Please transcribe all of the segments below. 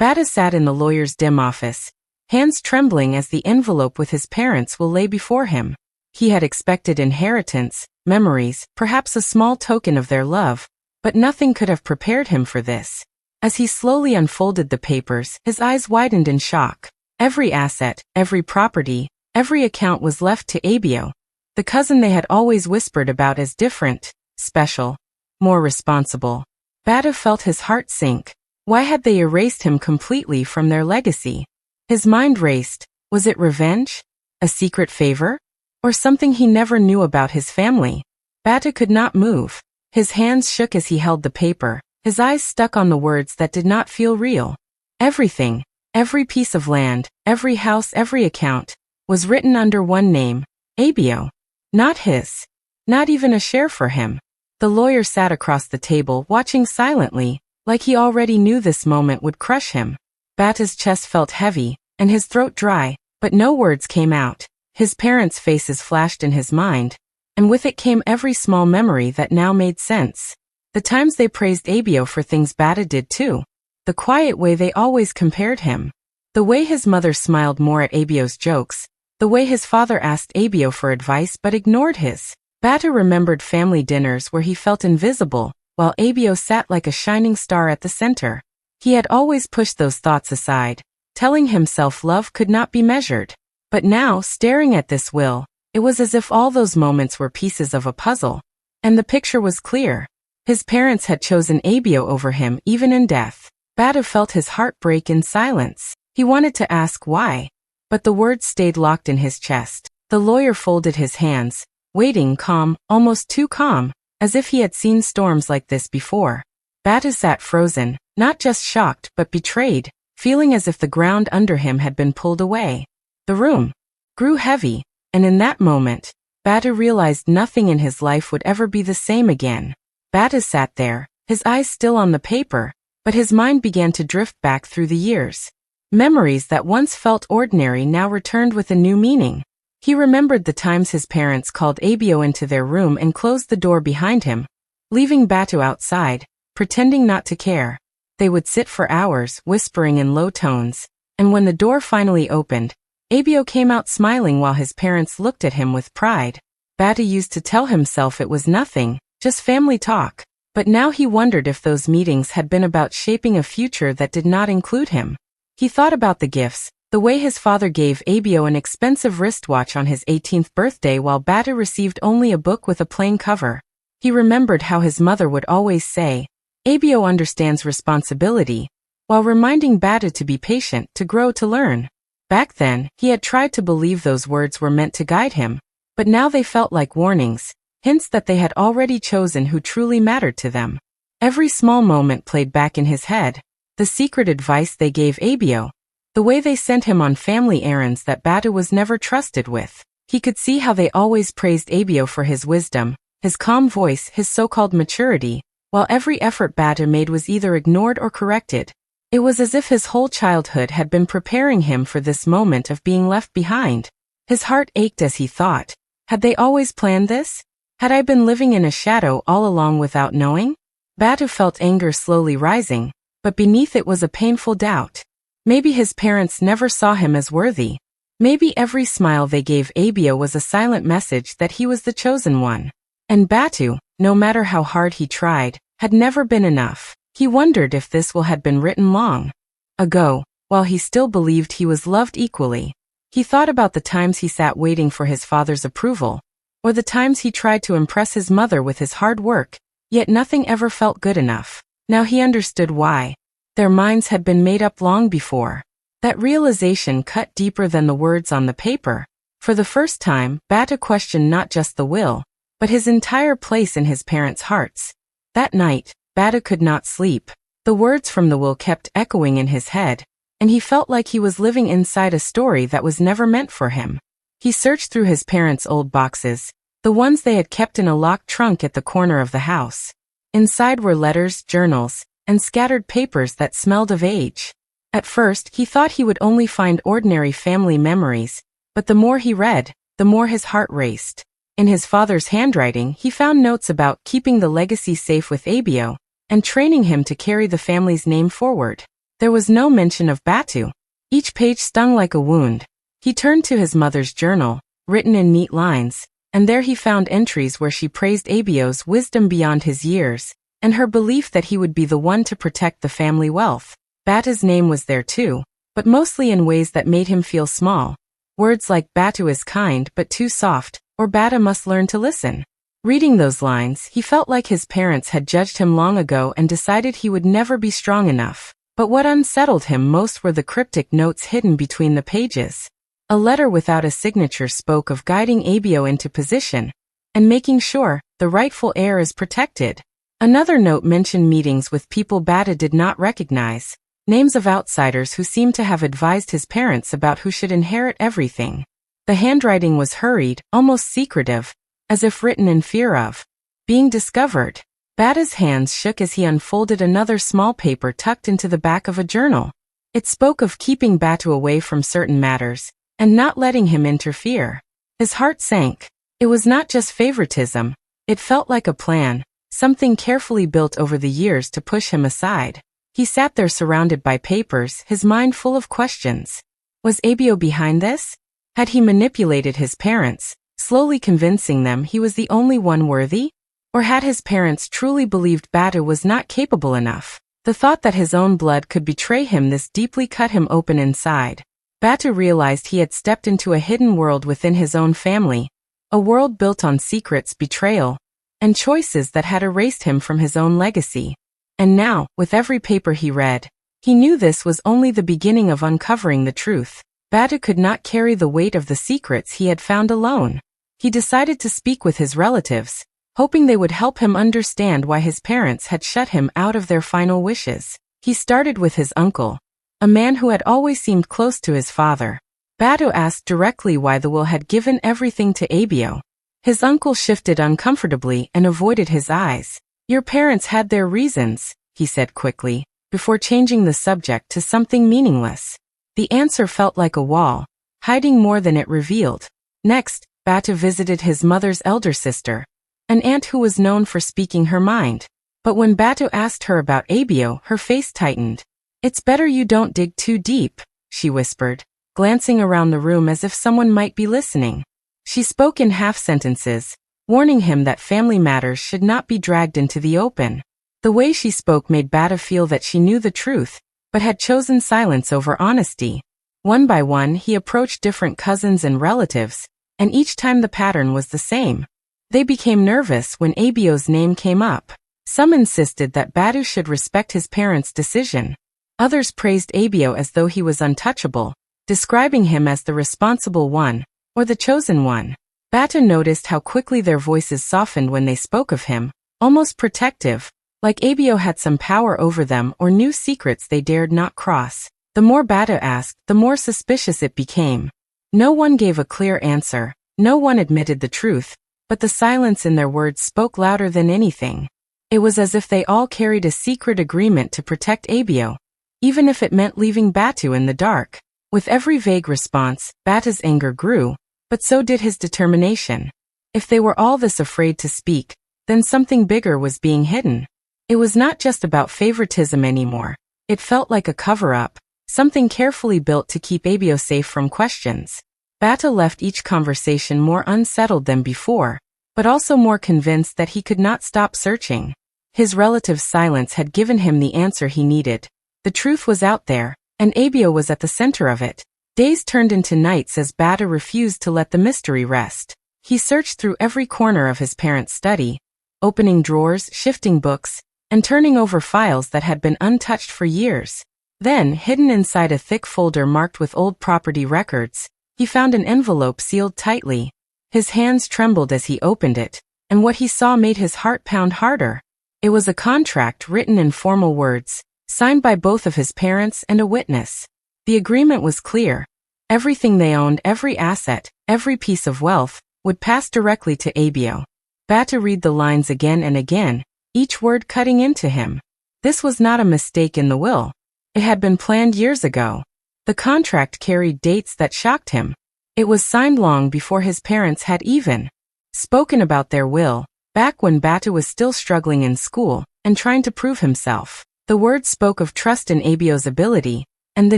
Bada sat in the lawyer's dim office, hands trembling as the envelope with his parents' will lay before him. He had expected inheritance, memories, perhaps a small token of their love, but nothing could have prepared him for this. As he slowly unfolded the papers, his eyes widened in shock. Every asset, every property, every account was left to Abio, the cousin they had always whispered about as different, special, more responsible. Bada felt his heart sink. Why had they erased him completely from their legacy? His mind raced. Was it revenge? A secret favor? Or something he never knew about his family? Bada could not move. His hands shook as he held the paper, his eyes stuck on the words that did not feel real. Everything, every piece of land, every house, every account, was written under one name, Abio. Not his. Not even a share for him. The lawyer sat across the table, watching silently, like he already knew this moment would crush him. Bada's chest felt heavy, and his throat dry, but no words came out. His parents' faces flashed in his mind, and with it came every small memory that now made sense. The times they praised Abio for things Bada did too. The quiet way they always compared him. The way his mother smiled more at Abio's jokes. The way his father asked Abio for advice but ignored his. Bada remembered family dinners where he felt invisible, while Abio sat like a shining star at the center. He had always pushed those thoughts aside, telling himself love could not be measured. But now, staring at this will, it was as if all those moments were pieces of a puzzle. And the picture was clear. His parents had chosen Abio over him even in death. Bada felt his heart break in silence. He wanted to ask why, but the words stayed locked in his chest. The lawyer folded his hands, waiting, calm, almost too calm, as if he had seen storms like this before. Bada sat frozen, not just shocked but betrayed, feeling as if the ground under him had been pulled away. The room grew heavy, and in that moment, Bada realized nothing in his life would ever be the same again. Bada sat there, his eyes still on the paper, but his mind began to drift back through the years. Memories that once felt ordinary now returned with a new meaning. He remembered the times his parents called Abio into their room and closed the door behind him, leaving Batu outside, pretending not to care. They would sit for hours, whispering in low tones, and when the door finally opened, Abio came out smiling while his parents looked at him with pride. Batu used to tell himself it was nothing, just family talk, but now he wondered if those meetings had been about shaping a future that did not include him. He thought about the gifts, the way his father gave Abio an expensive wristwatch on his 18th birthday while Bada received only a book with a plain cover. He remembered how his mother would always say, Abio understands responsibility, while reminding Bada to be patient, to grow, to learn. Back then, he had tried to believe those words were meant to guide him, but now they felt like warnings, hints that they had already chosen who truly mattered to them. Every small moment played back in his head. The secret advice they gave Abio, the way they sent him on family errands that Bada was never trusted with. He could see how they always praised Abio for his wisdom, his calm voice, his so-called maturity, while every effort Bada made was either ignored or corrected. It was as if his whole childhood had been preparing him for this moment of being left behind. His heart ached as he thought, had they always planned this? Had I been living in a shadow all along without knowing? Bada felt anger slowly rising, but beneath it was a painful doubt. Maybe his parents never saw him as worthy. Maybe every smile they gave Abio was a silent message that he was the chosen one. And Batu, no matter how hard he tried, had never been enough. He wondered if this will had been written long ago, while he still believed he was loved equally. He thought about the times he sat waiting for his father's approval, or the times he tried to impress his mother with his hard work, yet nothing ever felt good enough. Now he understood why. Their minds had been made up long before. That realization cut deeper than the words on the paper. For the first time, Bata questioned not just the will, but his entire place in his parents' hearts. That night, Bata could not sleep. The words from the will kept echoing in his head, and he felt like he was living inside a story that was never meant for him. He searched through his parents' old boxes, the ones they had kept in a locked trunk at the corner of the house. Inside were letters, journals, and scattered papers that smelled of age. At first, he thought he would only find ordinary family memories, but the more he read, the more his heart raced. In his father's handwriting, he found notes about keeping the legacy safe with Abio, and training him to carry the family's name forward. There was no mention of Batu. Each page stung like a wound. He turned to his mother's journal, written in neat lines, and there he found entries where she praised Abio's wisdom beyond his years, and her belief that he would be the one to protect the family wealth. Batu's name was there too, but mostly in ways that made him feel small. Words like Batu is kind but too soft, or Batu must learn to listen. Reading those lines, he felt like his parents had judged him long ago and decided he would never be strong enough. But what unsettled him most were the cryptic notes hidden between the pages. A letter without a signature spoke of guiding Abio into position and making sure the rightful heir is protected. Another note mentioned meetings with people Batu did not recognize, names of outsiders who seemed to have advised his parents about who should inherit everything. The handwriting was hurried, almost secretive, as if written in fear of being discovered. Batu's hands shook as he unfolded another small paper tucked into the back of a journal. It spoke of keeping Batu away from certain matters and not letting him interfere. His heart sank. It was not just favoritism. It felt like a plan, something carefully built over the years to push him aside. He sat there surrounded by papers, his mind full of questions. Was Abio behind this? Had he manipulated his parents, slowly convincing them he was the only one worthy? Or had his parents truly believed Batu was not capable enough? The thought that his own blood could betray him this deeply cut him open inside. Batu realized he had stepped into a hidden world within his own family, a world built on secrets, betrayal, and choices that had erased him from his own legacy. And now, with every paper he read, he knew this was only the beginning of uncovering the truth. Batu could not carry the weight of the secrets he had found alone. He decided to speak with his relatives, hoping they would help him understand why his parents had shut him out of their final wishes. He started with his uncle, a man who had always seemed close to his father. Batu asked directly why the will had given everything to Abio. His uncle shifted uncomfortably and avoided his eyes. Your parents had their reasons, he said quickly, before changing the subject to something meaningless. The answer felt like a wall, hiding more than it revealed. Next, Batu visited his mother's elder sister, an aunt who was known for speaking her mind. But when Batu asked her about Abio, her face tightened. It's better you don't dig too deep, she whispered, glancing around the room as if someone might be listening. She spoke in half-sentences, warning him that family matters should not be dragged into the open. The way she spoke made Batu feel that she knew the truth, but had chosen silence over honesty. One by one he approached different cousins and relatives, and each time the pattern was the same. They became nervous when Abio's name came up. Some insisted that Batu should respect his parents' decision. Others praised Abio as though he was untouchable, describing him as the responsible one, or the chosen one. Batu noticed how quickly their voices softened when they spoke of him, almost protective, like Abio had some power over them or knew secrets they dared not cross. The more Batu asked, the more suspicious it became. No one gave a clear answer, no one admitted the truth, but the silence in their words spoke louder than anything. It was as if they all carried a secret agreement to protect Abio, even if it meant leaving Batu in the dark. With every vague response, Batu's anger grew, but so did his determination. If they were all this afraid to speak, then something bigger was being hidden. It was not just about favoritism anymore. It felt like a cover-up, something carefully built to keep Abio safe from questions. Batu left each conversation more unsettled than before, but also more convinced that he could not stop searching. His relative's silence had given him the answer he needed. The truth was out there, and Abio was at the center of it. Days turned into nights as Batu refused to let the mystery rest. He searched through every corner of his parents' study, opening drawers, shifting books, and turning over files that had been untouched for years. Then, hidden inside a thick folder marked with old property records, he found an envelope sealed tightly. His hands trembled as he opened it, and what he saw made his heart pound harder. It was a contract written in formal words, signed by both of his parents and a witness. The agreement was clear. Everything they owned, every asset, every piece of wealth, would pass directly to Abio. Batu read the lines again and again, each word cutting into him. This was not a mistake in the will. It had been planned years ago. The contract carried dates that shocked him. It was signed long before his parents had even spoken about their will, back when Batu was still struggling in school and trying to prove himself. The words spoke of trust in Abio's ability, and the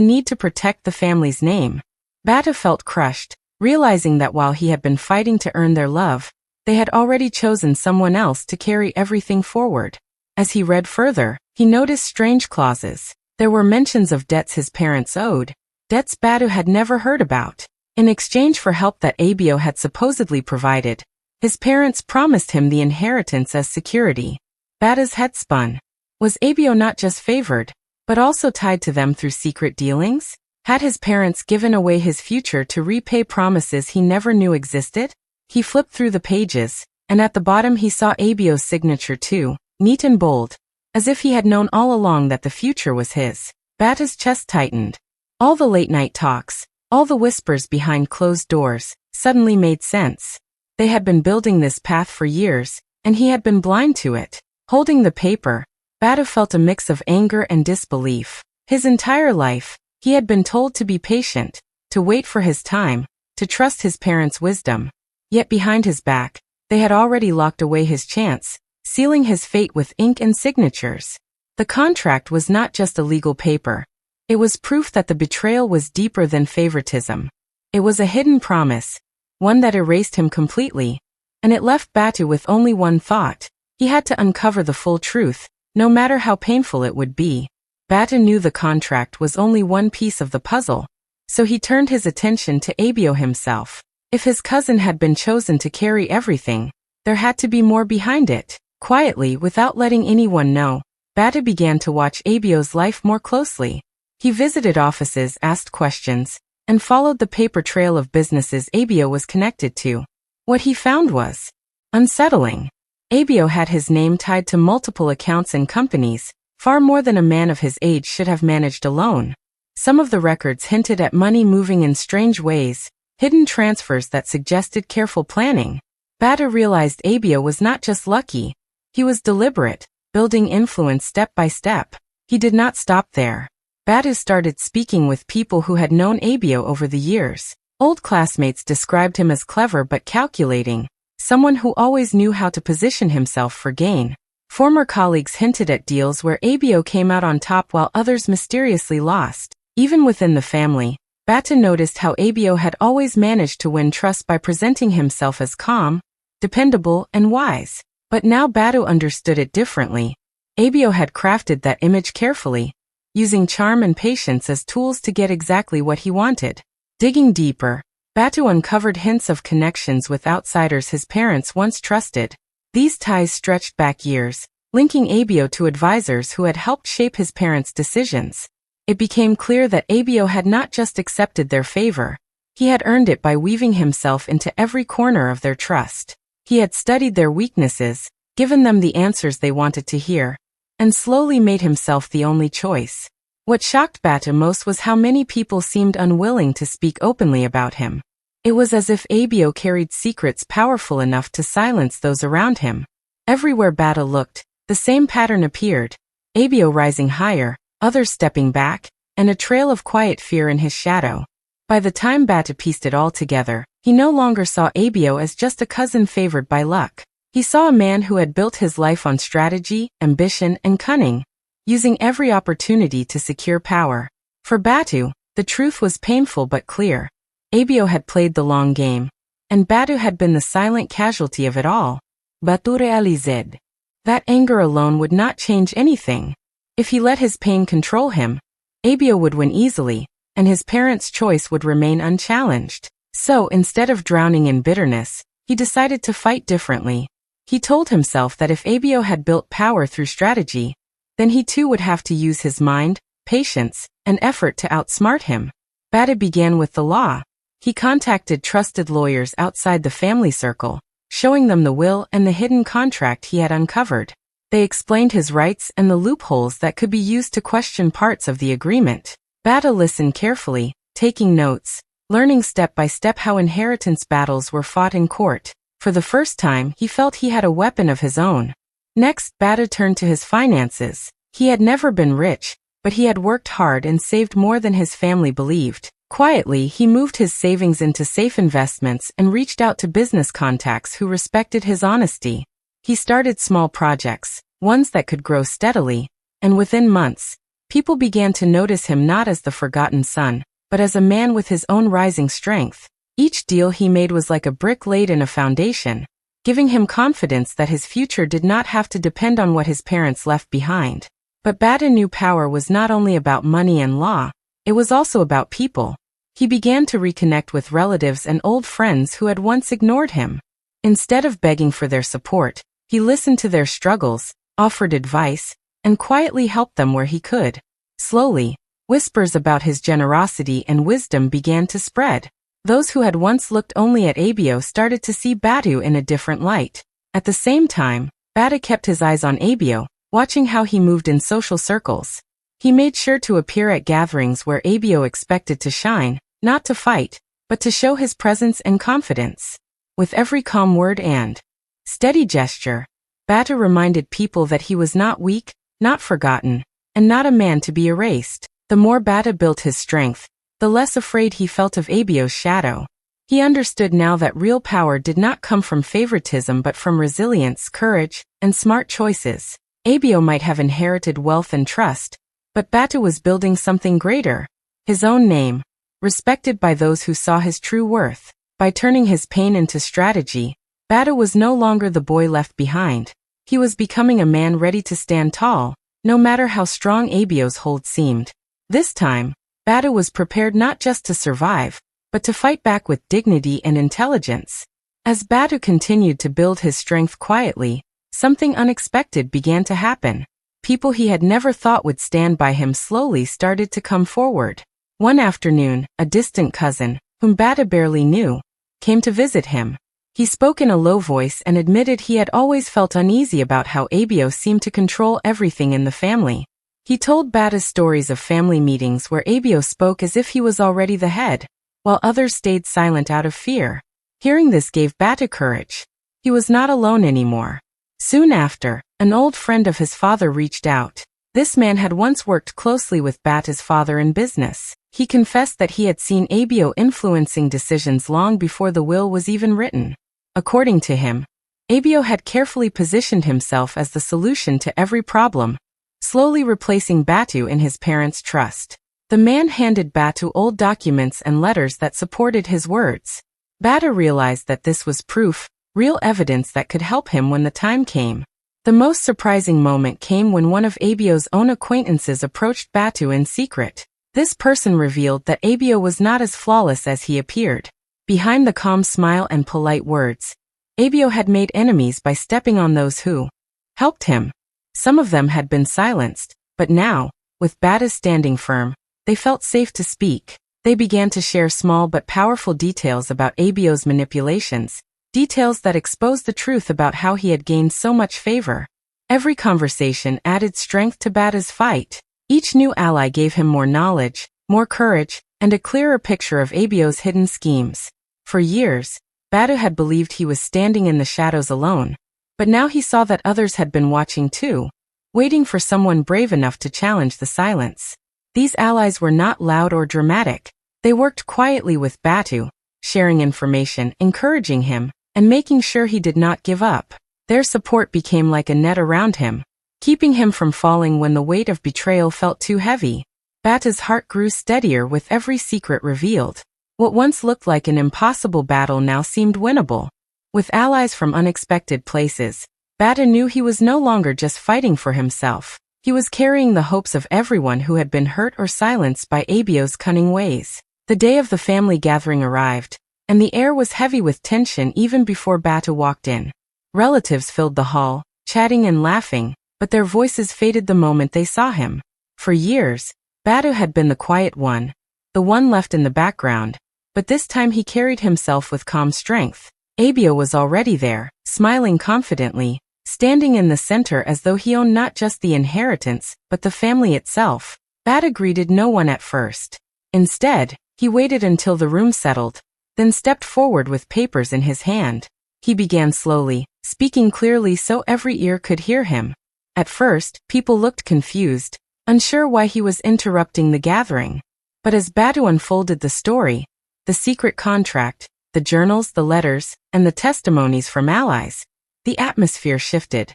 need to protect the family's name. Batu felt crushed, realizing that while he had been fighting to earn their love, they had already chosen someone else to carry everything forward. As he read further, he noticed strange clauses. There were mentions of debts his parents owed, debts Batu had never heard about. In exchange for help that Abio had supposedly provided, his parents promised him the inheritance as security. Batu's head spun. Was Abio not just favored, but also tied to them through secret dealings? Had his parents given away his future to repay promises he never knew existed? He flipped through the pages, and at the bottom he saw Abio's signature too, neat and bold, as if he had known all along that the future was his. Batu's chest tightened. All the late-night talks, all the whispers behind closed doors, suddenly made sense. They had been building this path for years, and he had been blind to it. Holding the paper, Batu felt a mix of anger and disbelief. His entire life, he had been told to be patient, to wait for his time, to trust his parents' wisdom. Yet behind his back, they had already locked away his chance, sealing his fate with ink and signatures. The contract was not just a legal paper. It was proof that the betrayal was deeper than favoritism. It was a hidden promise, one that erased him completely, and it left Batu with only one thought. He had to uncover the full truth, no matter how painful it would be. Batu knew the contract was only one piece of the puzzle, so he turned his attention to Abio himself. If his cousin had been chosen to carry everything, there had to be more behind it. Quietly, without letting anyone know, Batu began to watch Abio's life more closely. He visited offices, asked questions, and followed the paper trail of businesses Abio was connected to. What he found was unsettling. Abio had his name tied to multiple accounts and companies, far more than a man of his age should have managed alone. Some of the records hinted at money moving in strange ways, hidden transfers that suggested careful planning. Batu realized Abio was not just lucky. He was deliberate, building influence step by step. He did not stop there. Batu started speaking with people who had known Abio over the years. Old classmates described him as clever but calculating, someone who always knew how to position himself for gain. Former colleagues hinted at deals where Abio came out on top while others mysteriously lost. Even within the family, Batu noticed how Abio had always managed to win trust by presenting himself as calm, dependable, and wise. But now Batu understood it differently. Abio had crafted that image carefully, using charm and patience as tools to get exactly what he wanted. Digging deeper, Batu uncovered hints of connections with outsiders his parents once trusted. These ties stretched back years, linking Abio to advisors who had helped shape his parents' decisions. It became clear that Abio had not just accepted their favor. He had earned it by weaving himself into every corner of their trust. He had studied their weaknesses, given them the answers they wanted to hear, and slowly made himself the only choice. What shocked Batu most was how many people seemed unwilling to speak openly about him. It was as if Abio carried secrets powerful enough to silence those around him. Everywhere Batu looked, the same pattern appeared. Abio rising higher, others stepping back, and a trail of quiet fear in his shadow. By the time Batu pieced it all together, he no longer saw Abio as just a cousin favored by luck. He saw a man who had built his life on strategy, ambition, and cunning, using every opportunity to secure power. For Batu, the truth was painful but clear. Abio had played the long game, and Batu had been the silent casualty of it all. Batu realized that anger alone would not change anything. If he let his pain control him, Abio would win easily, and his parents' choice would remain unchallenged. So, instead of drowning in bitterness, he decided to fight differently. He told himself that if Abio had built power through strategy, then he too would have to use his mind, patience, and effort to outsmart him. Batu began with the law. He contacted trusted lawyers outside the family circle, showing them the will and the hidden contract he had uncovered. They explained his rights and the loopholes that could be used to question parts of the agreement. Batu listened carefully, taking notes, learning step by step how inheritance battles were fought in court. For the first time, he felt he had a weapon of his own. Next, Batu turned to his finances. He had never been rich, but he had worked hard and saved more than his family believed. Quietly, he moved his savings into safe investments and reached out to business contacts who respected his honesty. He started small projects, ones that could grow steadily, And within months, people began to notice him not as the forgotten son, but as a man with his own rising strength. Each deal he made was like a brick laid in a foundation, giving him confidence that his future did not have to depend on what his parents left behind. But Bata knew power was not only about money and law, it was also about people. He began to reconnect with relatives and old friends who had once ignored him. Instead of begging for their support, he listened to their struggles, offered advice, and quietly helped them where he could. Slowly, whispers about his generosity and wisdom began to spread. Those who had once looked only at Abio started to see Batu in a different light. At the same time, Bata kept his eyes on Abio, watching how he moved in social circles. He made sure to appear at gatherings where Abio expected to shine, not to fight, but to show his presence and confidence. With every calm word and steady gesture, Bata reminded people that he was not weak, not forgotten, and not a man to be erased. The more Bata built his strength, the less afraid he felt of Abio's shadow. He understood now that real power did not come from favoritism but from resilience, courage, and smart choices. Abio might have inherited wealth and trust, but Bata was building something greater. His own name, respected by those who saw his true worth. By turning his pain into strategy, Bata was no longer the boy left behind. He was becoming a man ready to stand tall, no matter how strong Abio's hold seemed. This time, Bata was prepared not just to survive, but to fight back with dignity and intelligence. As Bata continued to build his strength quietly, something unexpected began to happen. People he had never thought would stand by him slowly started to come forward. One afternoon, a distant cousin, whom Bata barely knew, came to visit him. He spoke in a low voice and admitted he had always felt uneasy about how Abio seemed to control everything in the family. He told Bata stories of family meetings where Abio spoke as if he was already the head, while others stayed silent out of fear. Hearing this gave Bata courage. He was not alone anymore. Soon after, an old friend of his father reached out. This man had once worked closely with Bata's father in business. He confessed that he had seen Abio influencing decisions long before the will was even written. According to him, Abio had carefully positioned himself as the solution to every problem, slowly replacing Batu in his parents' trust. The man handed Batu old documents and letters that supported his words. Bata realized that this was proof, real evidence that could help him when the time came. The most surprising moment came when one of Abio's own acquaintances approached Batu in secret. This person revealed that Abio was not as flawless as he appeared. Behind the calm smile and polite words, Abio had made enemies by stepping on those who helped him. Some of them had been silenced, but now, with Bata standing firm, they felt safe to speak. They began to share small but powerful details about Abio's manipulations, details that exposed the truth about how he had gained so much favor. Every conversation added strength to Bata's fight. Each new ally gave him more knowledge, more courage, and a clearer picture of Abio's hidden schemes. For years, Bata had believed he was standing in the shadows alone, but now he saw that others had been watching too, waiting for someone brave enough to challenge the silence. These allies were not loud or dramatic. They worked quietly with Batu, sharing information, encouraging him, and making sure he did not give up. Their support became like a net around him, keeping him from falling when the weight of betrayal felt too heavy. Bata's heart grew steadier with every secret revealed. What once looked like an impossible battle now seemed winnable. With allies from unexpected places, Bata knew he was no longer just fighting for himself. He was carrying the hopes of everyone who had been hurt or silenced by Abio's cunning ways. The day of the family gathering arrived, and the air was heavy with tension even before Bata walked in. Relatives filled the hall, chatting and laughing, but their voices faded the moment they saw him. For years, Bata had been the quiet one, the one left in the background, but this time he carried himself with calm strength. Abio was already there, smiling confidently, standing in the center as though he owned not just the inheritance, but the family itself. Bata greeted no one at first. Instead, he waited until the room settled, then stepped forward with papers in his hand. He began slowly, speaking clearly so every ear could hear him. At first, people looked confused, unsure why he was interrupting the gathering. But as Batu unfolded the story, the secret contract, the journals, the letters, and the testimonies from allies, the atmosphere shifted.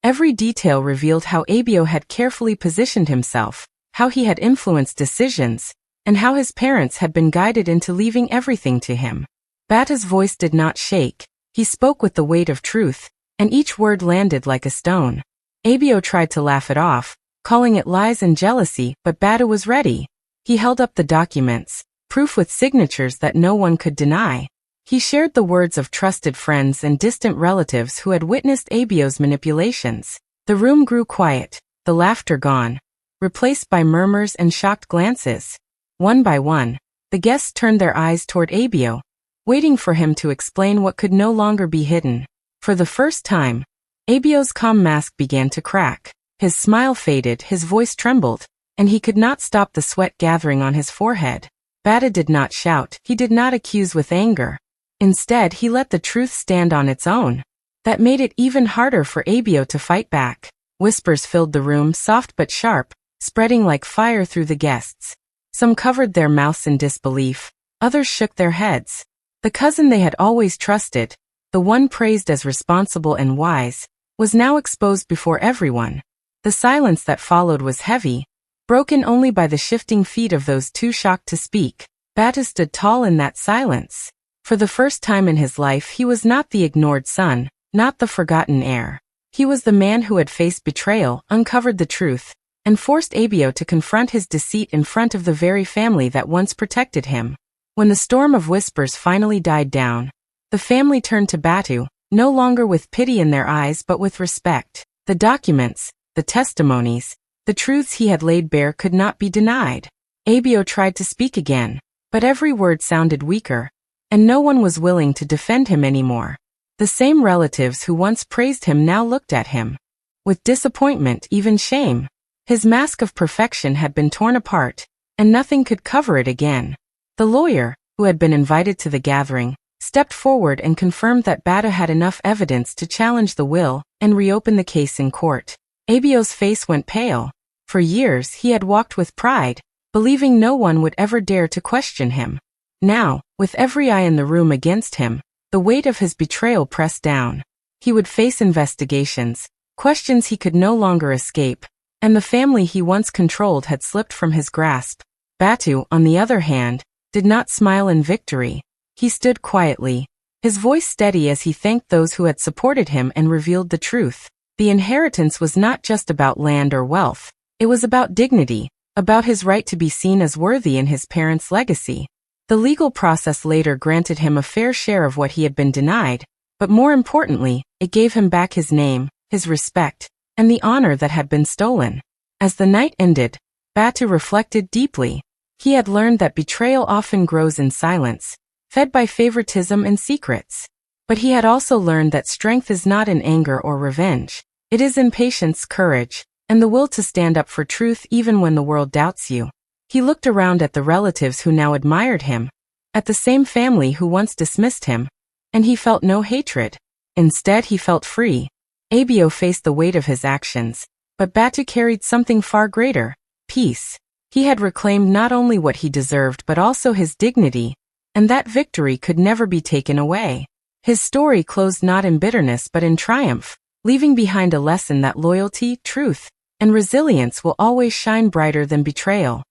Every detail revealed how Abio had carefully positioned himself, how he had influenced decisions, and how his parents had been guided into leaving everything to him. Bata's voice did not shake. He spoke with the weight of truth, and each word landed like a stone. Abio tried to laugh it off, calling it lies and jealousy, but Bata was ready. He held up the documents, proof with signatures that no one could deny. He shared the words of trusted friends and distant relatives who had witnessed Abio's manipulations. The room grew quiet, the laughter gone, replaced by murmurs and shocked glances. One by one, the guests turned their eyes toward Abio, waiting for him to explain what could no longer be hidden. For the first time, Abio's calm mask began to crack. His smile faded, his voice trembled, and he could not stop the sweat gathering on his forehead. Bata did not shout, he did not accuse with anger. Instead, he let the truth stand on its own. That made it even harder for Abio to fight back. Whispers filled the room, soft but sharp, spreading like fire through the guests. Some covered their mouths in disbelief, others shook their heads. The cousin they had always trusted, the one praised as responsible and wise, was now exposed before everyone. The silence that followed was heavy, broken only by the shifting feet of those too shocked to speak. Bata stood tall in that silence. For the first time in his life he was not the ignored son, not the forgotten heir. He was the man who had faced betrayal, uncovered the truth, and forced Abio to confront his deceit in front of the very family that once protected him. When the storm of whispers finally died down, the family turned to Batu, no longer with pity in their eyes but with respect. The documents, the testimonies, the truths he had laid bare could not be denied. Abio tried to speak again, but every word sounded weaker, and no one was willing to defend him anymore. The same relatives who once praised him now looked at him with disappointment, even shame. His mask of perfection had been torn apart, and nothing could cover it again. The lawyer, who had been invited to the gathering, stepped forward and confirmed that Bata had enough evidence to challenge the will and reopen the case in court. Abio's face went pale. For years he had walked with pride, believing no one would ever dare to question him. Now, with every eye in the room against him, the weight of his betrayal pressed down. He would face investigations, questions he could no longer escape, and the family he once controlled had slipped from his grasp. Batu, on the other hand, did not smile in victory. He stood quietly, his voice steady as he thanked those who had supported him and revealed the truth. The inheritance was not just about land or wealth. It was about dignity, about his right to be seen as worthy in his parents' legacy. The legal process later granted him a fair share of what he had been denied, but more importantly, it gave him back his name, his respect, and the honor that had been stolen. As the night ended, Batu reflected deeply. He had learned that betrayal often grows in silence, fed by favoritism and secrets. But he had also learned that strength is not in anger or revenge. It is in patience, courage, and the will to stand up for truth even when the world doubts you. He looked around at the relatives who now admired him, at the same family who once dismissed him, and he felt no hatred. Instead, he felt free. Abio faced the weight of his actions, but Batu carried something far greater: peace. He had reclaimed not only what he deserved but also his dignity, and that victory could never be taken away. His story closed not in bitterness but in triumph, leaving behind a lesson that loyalty, truth, and resilience will always shine brighter than betrayal.